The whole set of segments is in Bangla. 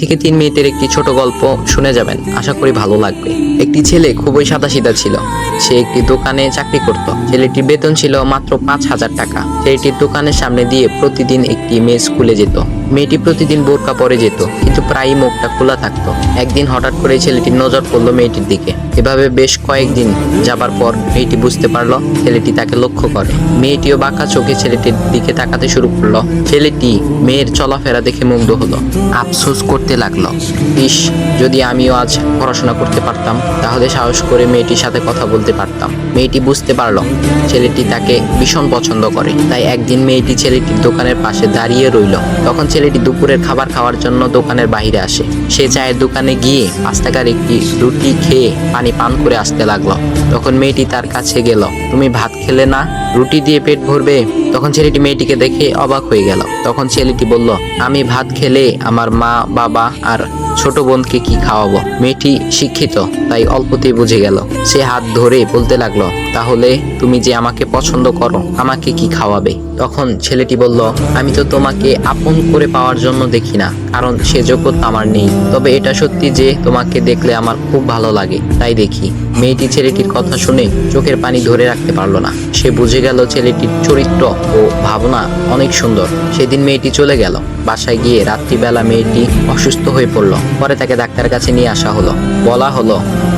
থেকে 3 মিনিটের একটি ছোট গল্প শুনে যাবেন, আশা করি ভালো লাগবে। একটি ছেলে খুবই সাদাসিধা ছিল। সে একটি দোকানে চাকরি করত। ছেলেটির বেতন ছিল মাত্র 5,000 টাকা। ছেলেটির দোকানের সামনে দিয়ে প্রতিদিন একটি মেয়ে স্কুলে যেত। মেয়েটি প্রতিদিন বোরকা পরে যেত, কিন্তু প্রায়ই মুখটা খোলা থাকতো। একদিন হঠাৎ করে ছেলেটির নজর পড়লো মেয়েটির দিকে। এভাবে বেশ কয়েকদিন যাবার পর মেয়েটি বুঝতে পারলো ছেলেটি তাকে লক্ষ্য করে। মেয়েটিও বাঁকা চোখে ছেলেটির দিকে তাকাতে শুরু করলো। ছেলেটি মেয়ের চলাফেরা দেখে মুগ্ধ হলো। আফসোস করতে লাগলো, ইস, যদি আমিও আজ পড়াশোনা করতে পারতাম, তাহলে সাহস করে মেয়েটির সাথে কথা বলতে পারতাম। মেয়েটি বুঝতে পারলো ছেলেটি তাকে ভীষণ পছন্দ করে। তাই একদিন মেয়েটি ছেলেটির দোকানের পাশে দাঁড়িয়ে রইল। তখন ছেলেটি দুপুরের খাবার খাওয়ার জন্য দোকানের বাইরে আসে। সে চায়ের দোকানে গিয়ে 5 টাকার একটি রুটি খেয়ে পানি পান করে আসতে লাগলো। তখন মেয়েটি তার কাছে গেল। তুমি ভাত খেলে না, রুটি দিয়ে পেট ভরবে? তখন ছেলেটি মেয়েটিকে দেখে অবাক হয়ে গেল। তখন ছেলেটি বলল, আমি ভাত খেলে আমার মা, বাবা আর ছোট বোনকে কি খাওয়াবো? মেয়েটি শিক্ষিত, তাই অল্পতেই বুঝে গেল। সে হাত ধরে বলতে লাগলো, তাহলে তুমি যে আমাকে পছন্দ করো, আমাকে কি খাওয়াবে? তখন ছেলেটি বলল, আমি তো তোমাকে আপন করে পাওয়ার জন্য দেখি না, কারণ সে যোগ্যতা আমার নেই। তবে এটা সত্যি যে তোমাকে দেখলে আমার খুব ভালো লাগে, তাই দেখি। মেয়েটি ছেলেটির কথা শুনে চোখের পানি ধরে রাখতে পারলো না। সে বুঝে গেল ছেলেটির চরিত্র ও ভাবনা অনেক সুন্দর। সেদিন মেয়েটি চলে গেল। বাসায় গিয়ে রাত্রিবেলা মেয়েটি অসুস্থ হয়ে পড়ল। পরে তাকে ডাক্তারের কাছে নিয়ে আসা হলো। বলা হলো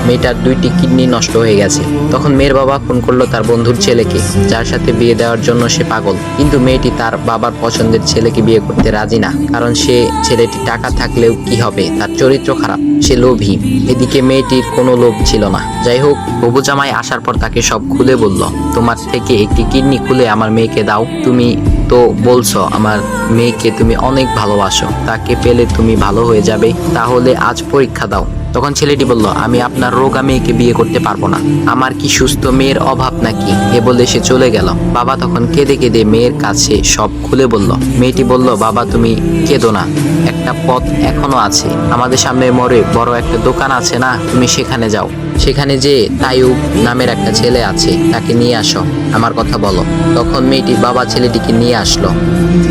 মেয়েটার 2টি কিডনি নষ্ট হয়ে গেছে। তখন মেয়ের বাবা ফোন করলো তার বন্ধুর ছেলেকে, যার সাথে বিয়ে দেওয়ার জন্য সে পাগল। কিন্তু মেয়েটি তার বাবার পছন্দের ছেলেকে বিয়ে করতে রাজি না, কারণ সে ছেলেটি টাকা থাকলেও কি হবে, তার চরিত্র খারাপ, সে লোভী। এদিকে মেয়েটির কোনো লোভ ছিল না। যাই হোক, হবু জামাই আসার পর তাকে সব খুলে বলল, তোমার থেকে একটি কিডনি খুলে আমার মেয়েকে দাও। তুমি তো বলছো আমার মেয়েকে তুমি অনেক ভালোবাসো, তাকে পেলে তুমি ভালো হয়ে যাবে, তাহলে আজ পরীক্ষা দাও। তখন ছেলেটি বলল, আমি আপনার রোগা মেয়েকে বিয়ে করতে পারবো না, আমার কি সুস্থ মেয়ের অভাব নাকি? এ বলে সে চলে গেল। বাবা তখন কেঁদে কেঁদে মেয়ের কাছে সব খুলে বলল। মেয়েটি বলল, বাবা তুমি কেঁদো না, একটা পথ এখনো আছে। আমাদের সামনে মোড়ে বড় একটা দোকান আছে না, তুমি সেখানে যাও। সেখানে যে তাইয়ুব নামের একটা ছেলে আছে, তাকে নিয়ে আসো, আমার কথা বলো। তখন মেয়েটির বাবা ছেলেটিকে নিয়ে আসলো।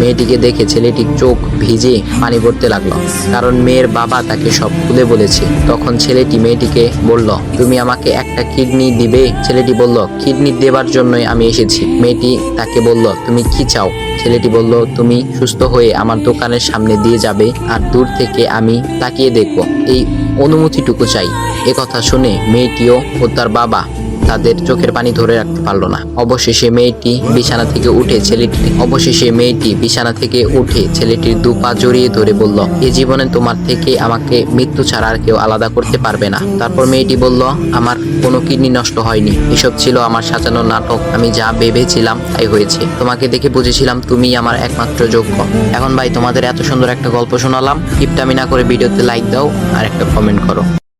মেয়েটিকে দেখে ছেলেটির চোখ ভিজে পানি পড়তে লাগলো, কারণ মেয়ের বাবা তাকে সব খুলে বলেছে। তখন ছেলেটি মেয়েটিকে বলল, তুমি আমাকে একটা কিডনি দিবে? ছেলেটি বলল, কিডনি দেবার জন্যই আমি এসেছি। মেয়েটি তাকে বলল, তুমি কি চাও? ছেলেটি বলল, তুমি সুস্থ হয়ে আমার দোকানের সামনে দিয়ে যাবে, আর দূর থেকে আমি তাকিয়ে দেখব, এই অনুমতিটুকু চাই। এ কথা শুনে মেয়েটিও ও তার বাবা তাদের চোখের পানি ধরে রাখতে পারলো না। অবশেষে মেয়েটি বিছানা থেকে উঠে ছেলেটির 2 পা জড়িয়ে ধরে বলল, এই জীবনে তোমার থেকে আমাকে মৃত্যু ছাড়া আর কেউ আলাদা করতে পারবে না। তারপর মেয়েটি বলল, আমার কোনো কিডনি নষ্ট হয়নি, এসব ছিল আমার সাজানো নাটক। আমি যা ভেবেছিলাম তাই হয়েছে। তোমাকে দেখে বুঝেছিলাম তুমি আমার একমাত্র যোগ্য। এখন ভাই, তোমাদের এত সুন্দর একটা গল্প শোনালাম, কিপটামি না করে ভিডিওতে লাইক দাও আর একটা কমেন্ট করো।